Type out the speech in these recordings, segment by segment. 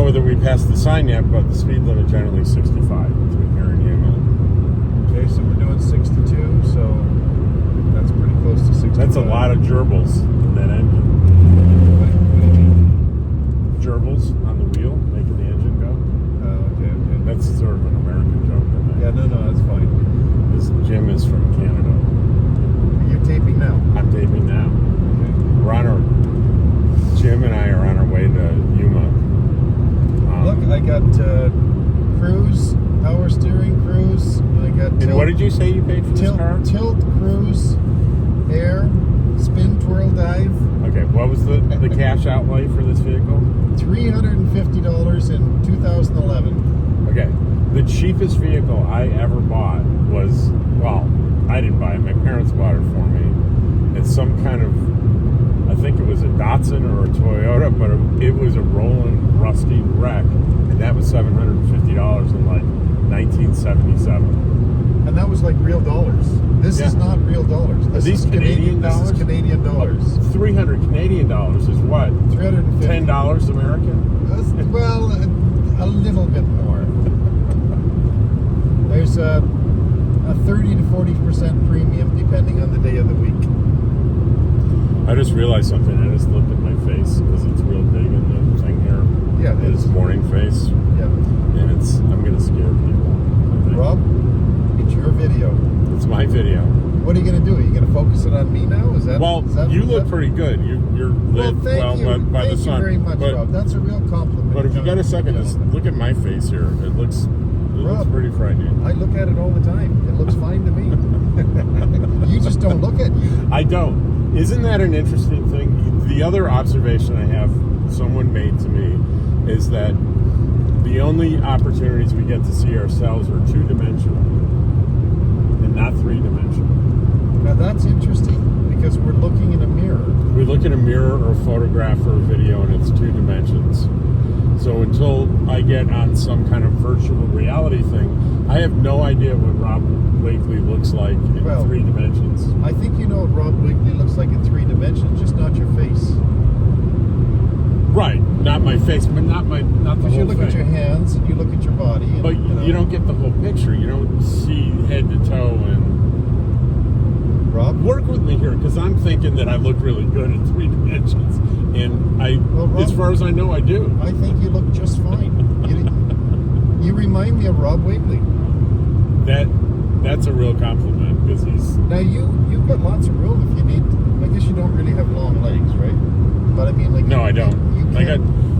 know that we passed the sign yet, but the speed limit generally is 65 between here and Yuma. Okay, so we're doing 62, so that's pretty close to 65. That's a lot of gerbils in that engine. What do you mean? Gerbils on the wheel, making the engine go. Okay. That's sort of an American joke. Yeah, no, that's fine. This Jim is from Canada. You're taping now? I'm taping now. Okay. Jim and I are on our way to Yuma. Look, I got cruise, power steering, cruise. I got and what did you say you paid for this car? Tilt, cruise, air, spin, twirl, dive. Okay, what was the cash outlay for this vehicle? $350 in 2011. Okay, the cheapest vehicle I ever bought was, well, I didn't buy it. My parents bought it for me. It's some kind of, I think it was a Datsun or a Toyota, but it was a rolling, rusty wreck, and that was $750 in like 1977. And that was like real dollars. This is not real dollars. This These is Canadian dollars. This is Canadian dollars. $300 Canadian dollars is what? $350. $10 American? Well, a little bit more. There's a 30 to 40% premium depending on the day of the week. I just realized something. I just looked at my face because it's real big in the thing here. Yeah, it's morning face. Yeah. And I'm going to scare people. Rob, it's your video. It's my video. What are you going to do? Are you going to focus it on me now? You look pretty good. You're lit thank you. by the sun. Thank you very much, Rob. That's a real compliment. But if you got a second, just look at my face here. It looks pretty frightening. I look at it all the time. It looks fine to me. You just don't look at you. I don't. Isn't that an interesting thing? The other observation I have someone made to me is that the only opportunities we get to see ourselves are two-dimensional and not three-dimensional. Now that's interesting because we're looking in a mirror. We look in a mirror or a photograph or a video and it's two dimensions. So until I get on some kind of virtual reality thing, I have no idea what Rob Wakely looks like in 3 dimensions. I think you know what Rob Wakely looks like in 3 dimensions, just not your face. Right, not my face, but not the whole thing. You look at your hands and you look at your body. And, but you don't get the whole picture. You don't see head to toe. And Rob, work with me here because I'm thinking that I look really good in 3 dimensions, and Rob, as far as I know, I do. I think you look just fine. You remind me of Rob Wakely. That's a real compliment because he's. Now you've got lots of room if you need. I guess you don't really have long legs, right? But I mean, like no, I don't.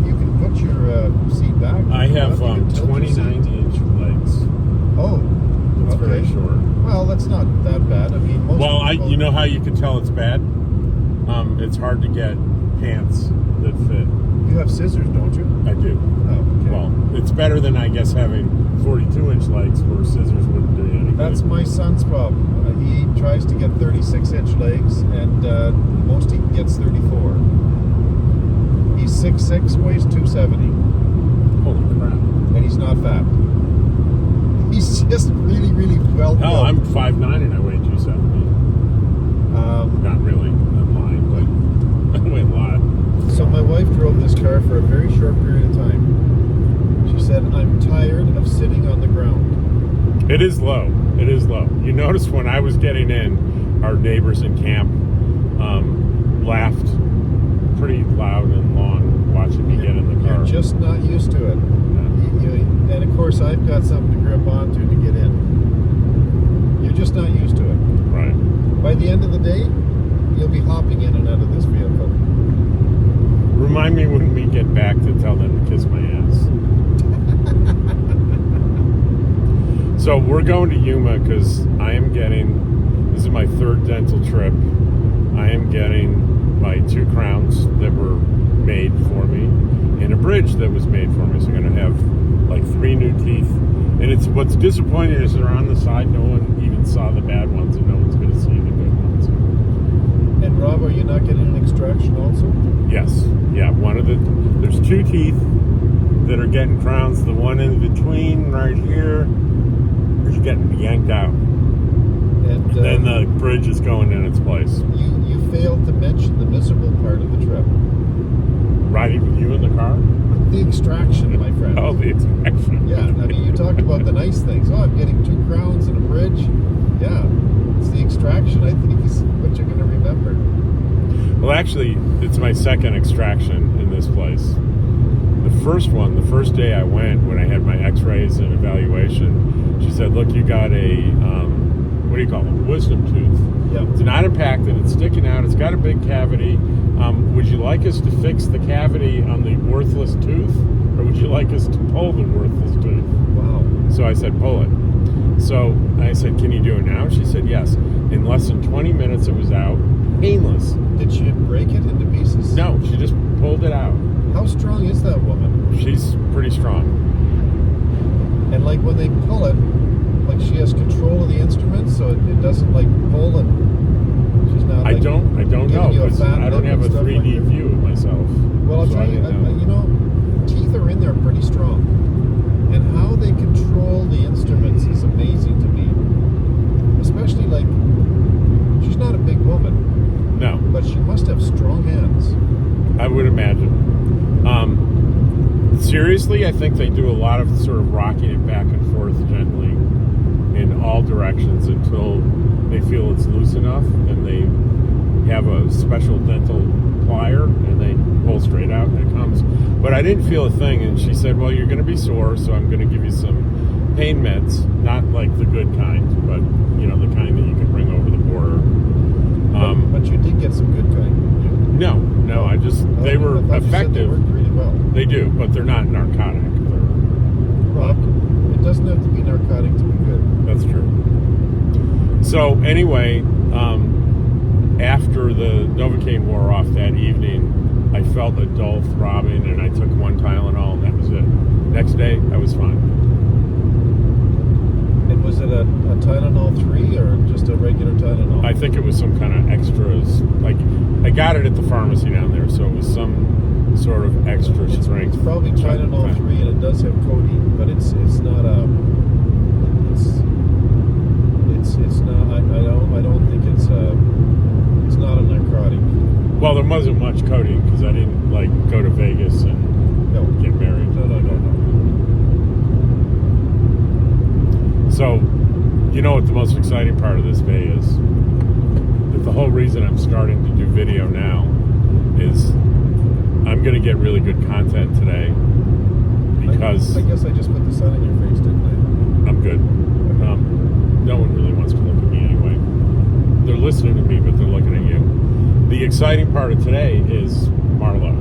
You can put your seat back. I have 29-inch legs. Oh, it's very short. Well, that's not that bad. I mean, most people, you know how you can tell it's bad? It's hard to get pants that fit. You have scissors, don't you? I do. Oh, okay. Well, it's better than I guess having 42-inch legs where scissors wouldn't do you any good. That's my son's problem. He tries to get 36-inch legs, and most he gets 34. He's 6'6", weighs 270. Holy crap! And he's not fat. He's just really, really well built. No, I'm 5'9" and I weigh 270. Not really. I'm lying, but I weigh a lot. So my wife drove this car for a very short period of time. She said, "I'm tired of sitting on the ground." It is low. It is low. You notice when I was getting in, our neighbors in camp laughed pretty loud and long watching me get in the car. You're just not used to it. Yeah. And of course, I've got something to grip onto to get in. You're just not used to it. Right. By the end of the day, you'll be hopping in and out of this vehicle. Remind me when we get back to tell them to kiss my ass. So we're going to Yuma because this is my 3rd dental trip. I am getting my 2 crowns that were made for me and a bridge that was made for me. So I'm going to have like 3 new teeth. And what's disappointing is they're on the side. No one even saw the bad ones and no one's going to see the good ones. And Rob, are you not getting an extraction also? Yes. Yeah. There's 2 teeth that are getting crowns. The one in between right here is getting yanked out. And then the bridge is going in its place. You failed to mention the miserable part of the trip. Riding with you in the car? the extraction, my friend. Oh, the extraction. Yeah, I mean, you talked about the nice things. Oh, I'm getting 2 crowns and a bridge. Yeah, it's the extraction, I think, is what you're going to remember. Well, actually, it's my second extraction in this place. The first one, the first day I went, when I had my x-rays and evaluation, she said, look, you got a, what do you call it, wisdom tooth. Yeah. It's not impacted, it's sticking out, it's got a big cavity. Would you like us to fix the cavity on the worthless tooth, or would you like us to pull the worthless tooth? Wow. So I said, pull it. So I said, can you do it now? She said, yes. In less than 20 minutes, it was out, painless. Did she break it into pieces? No, she just pulled it out. How strong is that woman? She's pretty strong. And like when they pull it, like she has control of the instrument, so it doesn't like pull and she's not. Like, I don't know, because I don't have a 3D view of myself. Well, I'll so tell you, you know, teeth are in there pretty strong, and how they control the instruments is amazing to me. Especially like, she's not a big woman. No, but she must have strong hands. I would imagine. Seriously, I think they do a lot of sort of rocking it back and forth gently in all directions until they feel it's loose enough, and they have a special dental plier and they pull straight out and it comes. But I didn't feel a thing, and she said, well, you're going to be sore, so I'm going to give you some pain meds, not like the good kind, but you know, the kind that you can bring over the border. But you did get some good kind. No, I just, they were effective. They worked really well. They do, but they're not narcotic. Rob, it doesn't have to be narcotic to be good. That's true. So anyway, after the Novocaine wore off that evening, I felt a dull throbbing, and I took 1 Tylenol, and that was it. Next day, I was fine. And was it a Tylenol 3 or just a regular Tylenol? I think it was some kind of extras. Like, I got it at the pharmacy down there, so it was some sort of extra strength. It's probably Tylenol 3, and it does have codeine, but it's not a. It's not. I don't think it's not a narcotic. Well, there wasn't much codeine because I didn't like go to Vegas and get married. No. So, you know what the most exciting part of this day is? That the whole reason I'm starting to do video now is I'm going to get really good content today because I guess I just put the sun in your face, didn't I? I'm good. No one really wants to look at me anyway. They're listening to me, but they're looking at you. The exciting part of today is Marlo.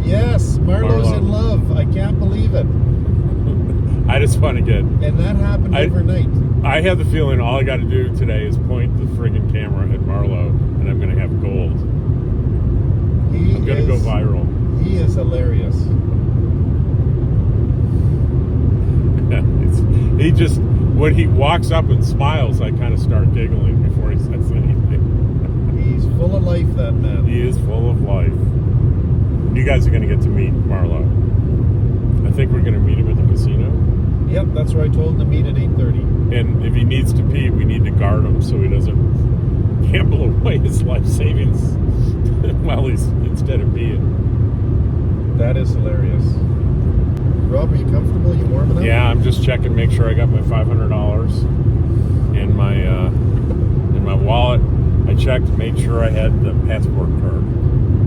Yes, Marlo's in love. I can't believe it. I just want to get... And that happened overnight. I have the feeling all I got to do today is point the friggin' camera at Marlo, and I'm going to have gold. I'm going to go viral. He is hilarious. He just... When he walks up and smiles, I kind of start giggling before he says anything. He's full of life, that man. He is full of life. You guys are going to get to meet Marlo. I think we're going to meet him at the casino. Yep, that's where I told him to meet at 8:30. And if he needs to pee, we need to guard him so he doesn't gamble away his life savings while he's instead of peeing. That is hilarious. Rob, are you comfortable? You warm enough? Yeah, I'm just checking, make sure I got my $500 in my wallet. I checked, made sure I had the passport card.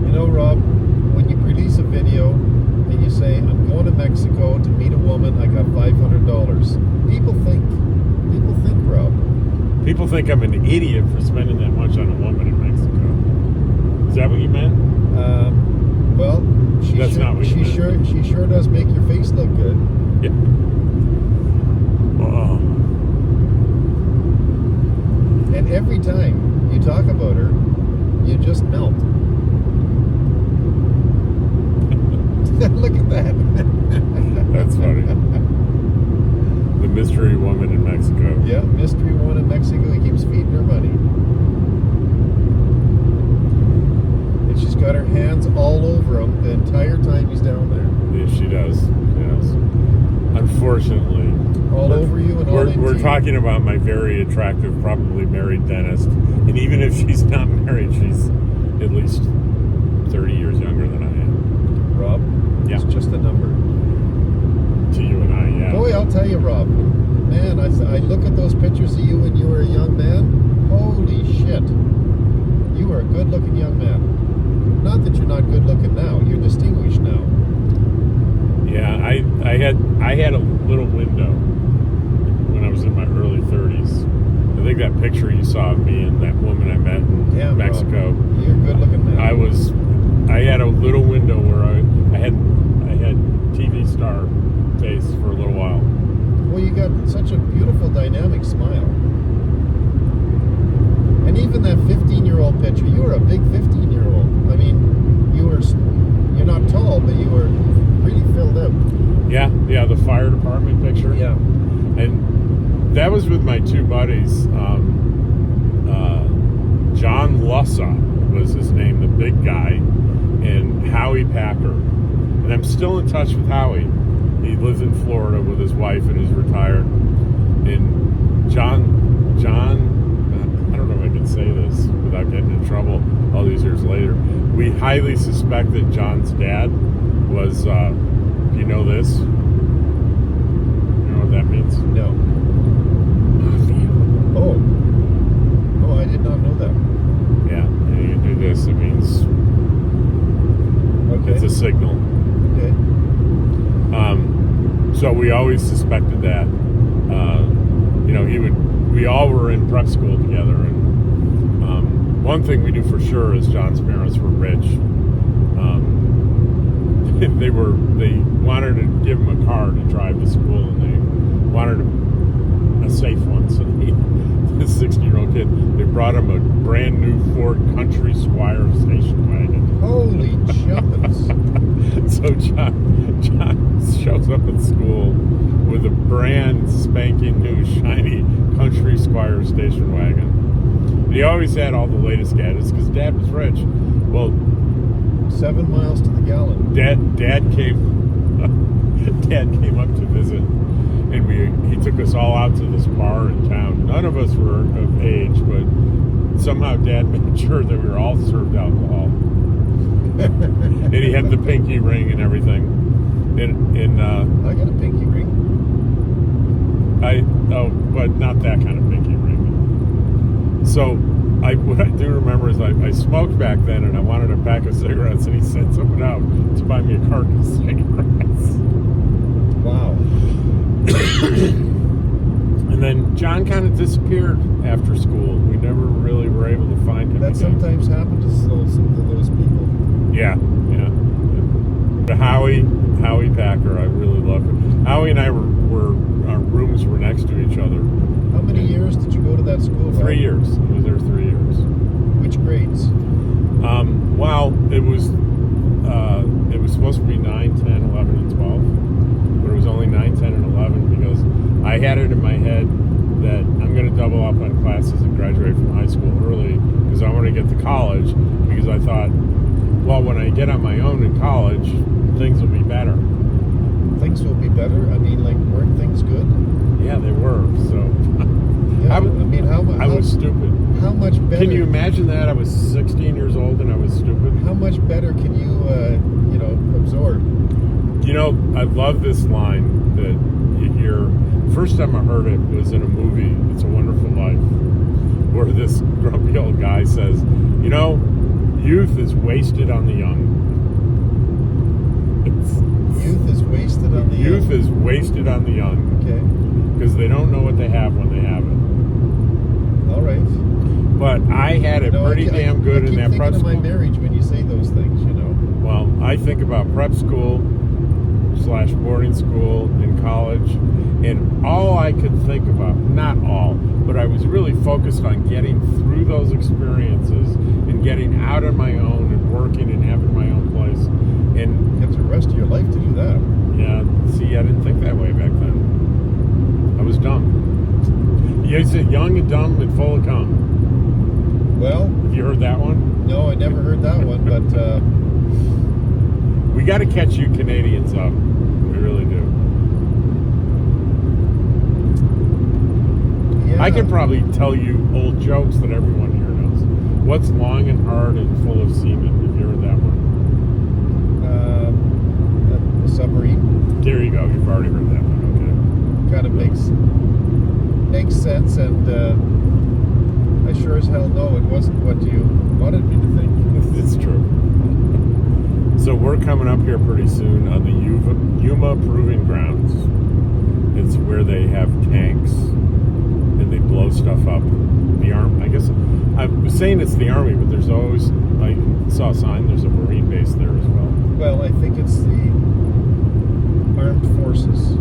You know, Rob, when you release a video and you say, I'm going to Mexico to meet a woman, I got $500. People think, Rob. People think I'm an idiot for spending that much on a woman in Mexico. Is that what you meant? Well, she sure does make your face look good. Yeah. Oh. And every time you talk about her, you just melt. Look at that. That's funny. The mystery woman in Mexico. Yeah, mystery woman in Mexico. He keeps feeding her money. And she's got her hands all over him the entire time he's down there. Yeah, she does. Yes. Unfortunately. All over you and all into We're you. talking about my very attractive, probably married dentist. And even if she's not married, she's at least 30 years younger than I am. Rob, Yeah. it's just a number. tell you, Rob, man, I look at those pictures of you when you were a young man. Holy shit. You were a good-looking young man. Not that you're not good-looking now. You're distinguished now. Yeah, I had a little window when I was in my early 30s. I think that picture you saw of me and that woman I met in Mexico. Bro, you're a good-looking man. I had a little window where I had TV star face for a little while. Well, you got such a beautiful, dynamic smile. And even that 15-year-old picture, you were a big 15-year-old. I mean, you're not tall, but you were really filled out. Yeah, the fire department picture. Yeah. And that was with my two buddies. John Lussa was his name, the big guy, and Howie Packer. And I'm still in touch with Howie. He lives in Florida with his wife and he's retired. And John, I don't know if I can say this without getting in trouble all these years later. We highly suspect that John's dad was, do you know this? You know what that means? No. Oh, I did not know that. Yeah, and you do this, it means Okay. it's a signal. Okay. So we always suspected that. We all were in prep school together, and one thing we knew for sure is John's parents were rich. They wanted to give him a car to drive to school, and they wanted a safe one. So this 60-year-old kid, they brought him a brand new Ford Country Squire station wagon. Holy jumpers. So John shows up at school with a brand spanking new shiny Country Squire station wagon. And he always had all the latest gadgets because Dad was rich. Well, 7 miles to the gallon. Dad came up to visit, and he took us all out to this bar in town. None of us were of age, but somehow Dad made sure that we were all served alcohol. And he had the pinky ring and everything. And I got a pinky ring. But not that kind of pinky ring. So what I do remember is I smoked back then, and I wanted a pack of cigarettes, and he sent someone out to buy me a carton of cigarettes. Wow. And then John kind of disappeared after school. We never really were able to find him. That again. sometimes happens to those people. Yeah. But Howie Packer, I really love him. Howie and I our rooms were next to each other. How many years did you go to that school? 3 years. I was there 3 years. Which grades? Well, it was supposed to be 9, 10, 11, and 12. But it was only 9, 10, and 11 because I had it in my head that I'm going to double up on classes and graduate from high school early because I want to get to college, because I thought, well, when I get on my own in college, things will be better. Things will be better? I mean, like, weren't things good? Yeah, they were. So Yeah, I was stupid. How much better? Can you imagine that? I was 16 years old and I was stupid. How much better can you, absorb? I love this line that you hear. First time I heard it was in a movie, It's a Wonderful Life, where this grumpy old guy says, youth is wasted on the young. Youth is wasted on the young. Youth is wasted on the young. Okay. Because they don't know what they have when they have it. All right. But I had it pretty damn good in that prep school. I keep thinking of my marriage when you say those things, Well, I think about prep school / boarding school in college, and all I could think about, not all, but I was really focused on getting through those experiences and getting out on my own and working and having my own place. And you have the rest of your life to do that. Yeah, see, I didn't think that way back then. I was dumb. You said young and dumb and full of cum. Well, have you heard that one? No, I never heard that one, but we got to catch you Canadians up. We really do. Yeah. I could probably tell you old jokes that everyone here knows. What's long and hard and full of semen? Have you heard that one? A submarine. There you go. You've already heard that one. it makes sense, and I sure as hell know it wasn't what you wanted me to think. It's true. So we're coming up here pretty soon on the Yuma Proving Grounds. It's where they have tanks and they blow stuff up. The Army, I guess, I was saying it's the Army, but there's always, I saw a sign, there's a Marine base there as well. Well, I think it's the armed forces.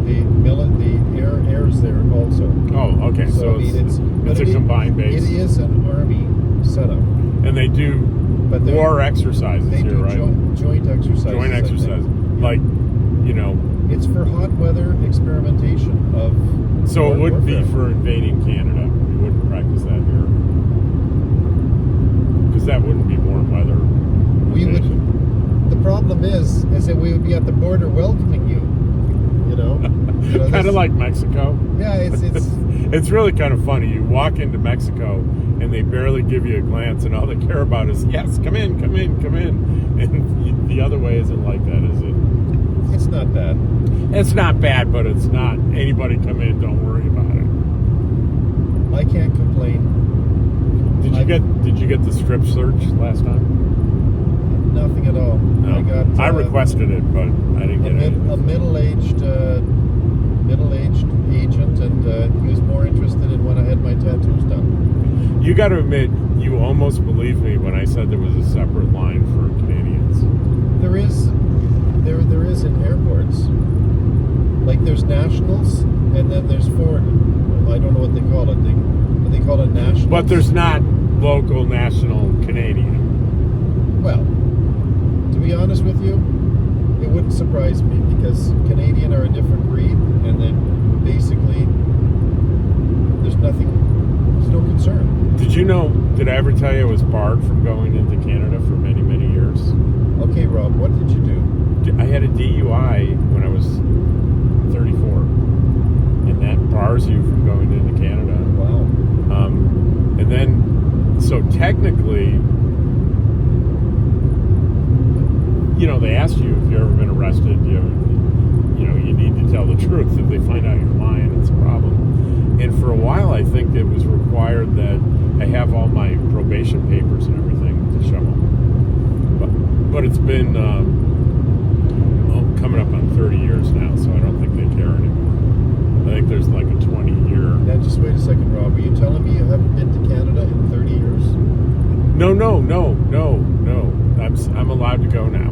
The air is there also. Oh, okay. So I mean, it's a combined base. It is an Army setup. And they do war exercises they here, do right? Joint exercises. Joint exercises. Like, you know. It's for hot weather experimentation of. So it would warfare. be for invading Canada. We wouldn't practice that here. Because that wouldn't be warm weather. We would. The problem is that we would be at the border welcoming you. You know. Kind of like Mexico. Yeah, it's it's really kind of funny. You walk into Mexico and they barely give you a glance, and all they care about is, yes, come in, come in, come in. And the other way isn't like that, is it? It's not bad. It's not bad, but it's not. Anybody come in, don't worry about it. I can't complain. Did you get the strip search last time? Nothing at all. No. I requested it, but I didn't get it. A middle-aged agent, and he was more interested in when I had my tattoos done. You got to admit, you almost believed me when I said there was a separate line for Canadians. There is in airports. Like there's nationals, and then there's foreign. I don't know what they call it. They call it nationals. But there's not local, national Canadian. Well, to be honest with you, it wouldn't surprise me because Canadian are a different breed, and then basically there's no concern. Did I ever tell you I was barred from going into Canada for many, many years? Okay, Rob, what did you do? I had a DUI when I was 34, and that bars you from going into Canada. Wow. And then, so technically, you know, they asked you if you've ever been arrested. You need to tell the truth. If they find out you're lying, it's a problem. And for a while, I think it was required that I have all my probation papers and everything to show them. But it's been coming up on 30 years now, so I don't think they care anymore. I think there's like a 20-year. Now, just wait a second, Rob. Are you telling me you haven't been to Canada in 30 years? No. I'm allowed to go now,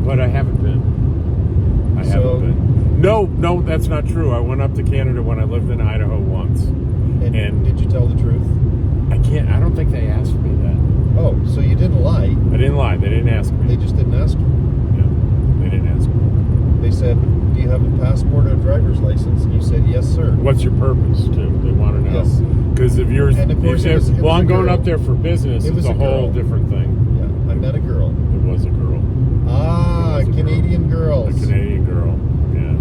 but I haven't been. No, that's not true. I went up to Canada when I lived in Idaho once. And did you tell the truth? I don't think they asked me that. Oh, so you didn't lie. I didn't lie. They didn't ask me. They just didn't ask you. Yeah, they didn't ask me. They said, do you have a passport or a driver's license? And you said, yes, sir. What's your purpose, too? They want to know. Yes. Because if you said, well, I'm going up there for business, it's a whole different thing. Yeah, I met a girl. It was a girl. Ah, Canadian girls. A Canadian girl, yeah.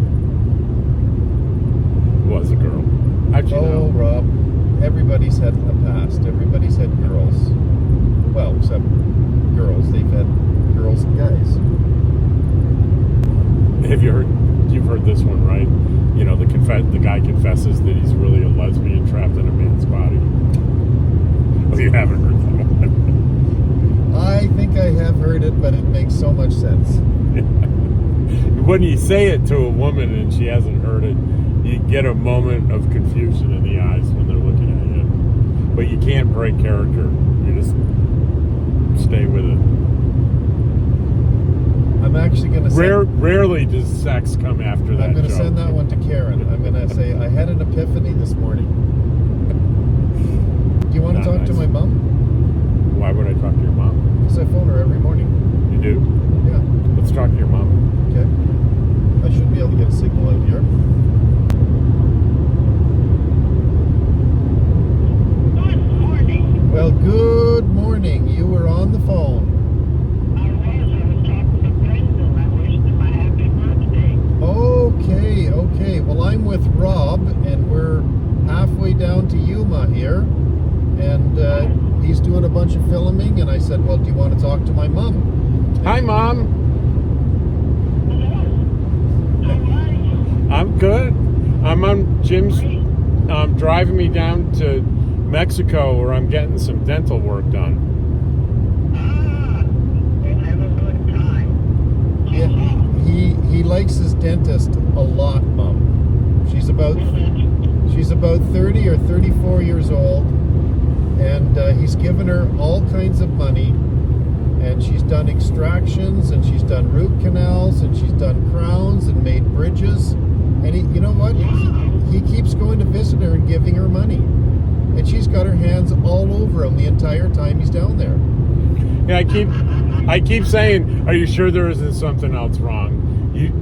It was a girl. How'd you know? Oh, Rob, everybody's had a past. Everybody's had girls. Well, except girls. They've had girls and guys. You've heard this one, right? You know, the guy confesses that he's really a lesbian trapped in a man's body. Well, you haven't heard that one. I think I have heard it, but it makes so much sense. When you say it to a woman and she hasn't heard it, you get a moment of confusion in the eyes when they're looking at you. But you can't break character. You just stay with it. I'm actually going to say... Rarely does sex come after that. I'm going to send that one to Karen. I'm going to say, I had an epiphany this morning. Do you want to talk to my mom? Why would I talk to your mom? Because I phone her every morning. You do? Yeah. Let's talk to your mom. Okay. I should be able to get a signal out here. Good morning. Well, good morning. You were on the phone. I was talking to Brenda. I wished him a happy birthday. Okay. Well, I'm with Rob, and we're halfway down to Yuma here. And he's doing a bunch of filming, and I said, well, do you want to talk to my mom? Hi, Mom. Hello. How are you? I'm good. I'm on Jim's driving me down to Mexico where I'm getting some dental work done. We'll have a good time. Yeah, he likes his dentist a lot, Mom. She's about 30 or 34 years old, and he's given her all kinds of money, and she's done extractions, and she's done root canals, and she's done crowns, and made bridges. And you know what? He keeps going to visit her and giving her money, and she's got her hands all over him the entire time he's down there. Yeah, I keep saying, are you sure there isn't something else wrong?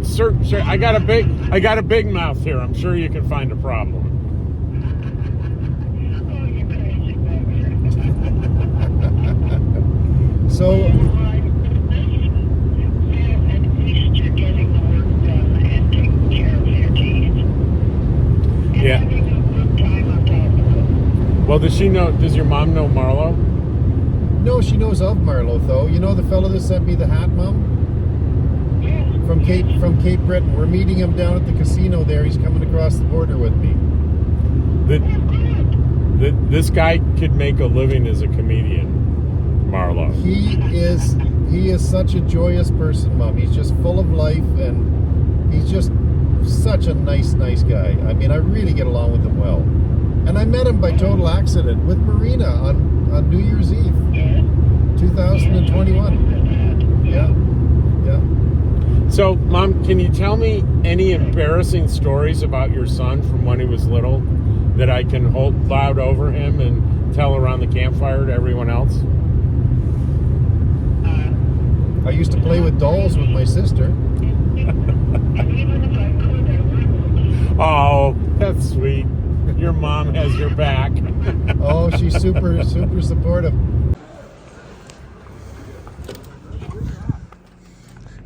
Sir, I got a big mouth here. I'm sure you can find a problem. Oh, you crazy bugger. So. Well, at least you're getting the work done and taking care of your teeth. And Yeah. having a good time on top of it. Well, does your mom know Marlo? No, she knows of Marlo, though. You know the fellow that sent me the hat, Mom? Yes. From Cape Breton. We're meeting him down at the casino there. He's coming across the border with me. This guy could make a living as a comedian, Marlo. He is such a joyous person, Mom. He's just full of life, and he's just such a nice guy. I mean, I really get along with him well. And I met him by total accident with Marina on New Year's Eve, 2021. Yeah. So, Mom, can you tell me any embarrassing stories about your son from when he was little that I can hold loud over him and tell around the campfire to everyone else? I used to play with dolls with my sister. And even if I could, I wouldn't. Oh, that's sweet. Your mom has your back. Oh, she's super supportive.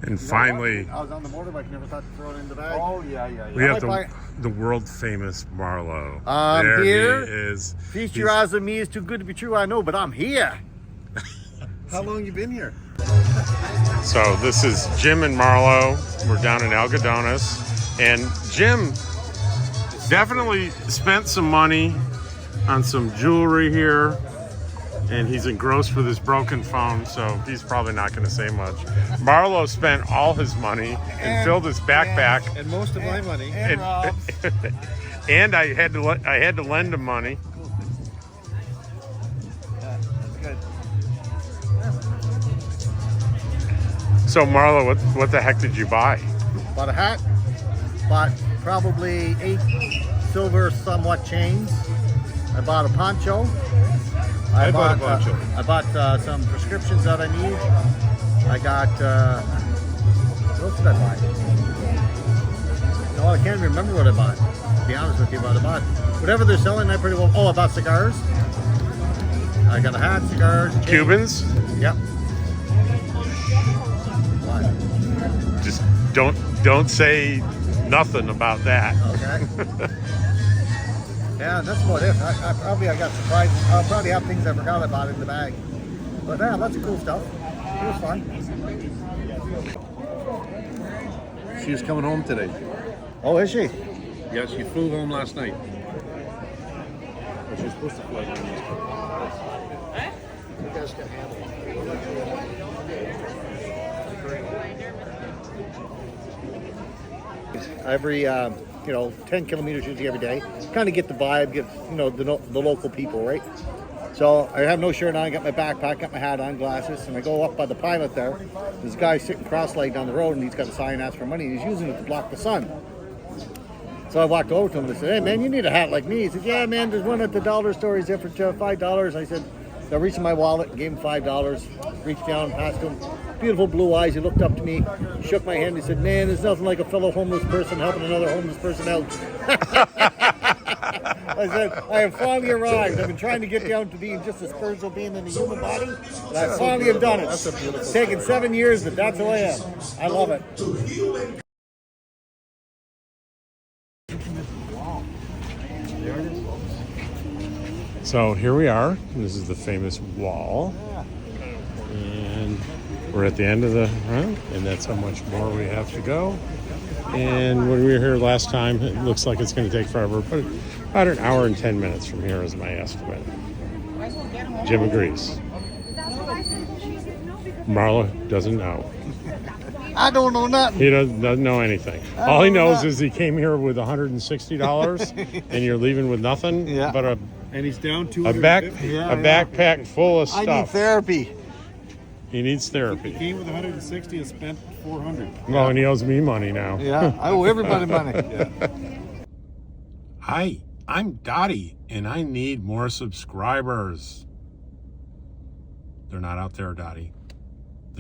And finally, I was on the motorbike, never thought to throw it in the bag. Oh, yeah. we have the world famous Marlo. I'm there here. He is. Feast your eyes on me is too good to be true, I know, but I'm here. How long you been here? So this is Jim and Marlo. We're down in Algodones, and Jim definitely spent some money on some jewelry here, and he's engrossed with his broken phone, so he's probably not going to say much. Marlo spent all his money and filled his backpack, And most of my money. and, and I had to lend him money. That's good. So Marlo, what the heck did you buy? Bought a hat. Bought probably 8 silver somewhat chains. I bought a poncho. I bought a poncho. I bought some prescriptions that I need. I got, what else did I buy? No, I can't remember what I bought. To be honest with you, what I bought. Whatever they're selling, I pretty well. Oh, I bought cigars. I got a hat, cigars. chains. Cubans? Yep. What? Just don't say nothing about that. Okay. Yeah, that's about it. I got surprised. I'll probably have things I forgot about in the bag. But yeah, lots of cool stuff. It was fun. She was coming home today. Oh, is she? Yeah, she flew home last night. But she was supposed to fly home yesterday. You guys can handle it. Every 10 kilometers usually every day. Kind of get the vibe, get the local people, right? So I have no shirt on, I got my backpack, got my hat on, glasses, and I go up by the pilot there. There's a guy sitting cross-legged down the road, and he's got a sign asking for money, and he's using it to block the sun. So I walked over to him and said, "Hey man, you need a hat like me." He said, "Yeah man, there's one at the dollar store, he's there for $5. I said, so I reached in my wallet and gave him $5, reached down, passed him. Beautiful blue eyes, he looked up to me, shook my hand, he said, "Man, there's nothing like a fellow homeless person helping another homeless person out." I said, "I have finally arrived. I've been trying to get down to being just a spiritual being in the human body, and I finally have done it. It's taken 7 years, but that's who I am. I love it." So here we are. This is the famous wall. And we're at the end of the run, and that's how much more we have to go. And when we were here last time, it looks like it's going to take forever, but about an hour and 10 minutes from here is my estimate. Jim agrees. Marlo doesn't know. I don't know nothing. He doesn't know anything. All he knows is he came here with $160 and you're leaving with nothing but a And he's down to backpack full of stuff. I need therapy. He needs therapy. He came with 160 and spent 400. Well, and he owes me money now. Yeah, I owe everybody money. Hi, I'm Dottie, and I need more subscribers. They're not out there, Dottie.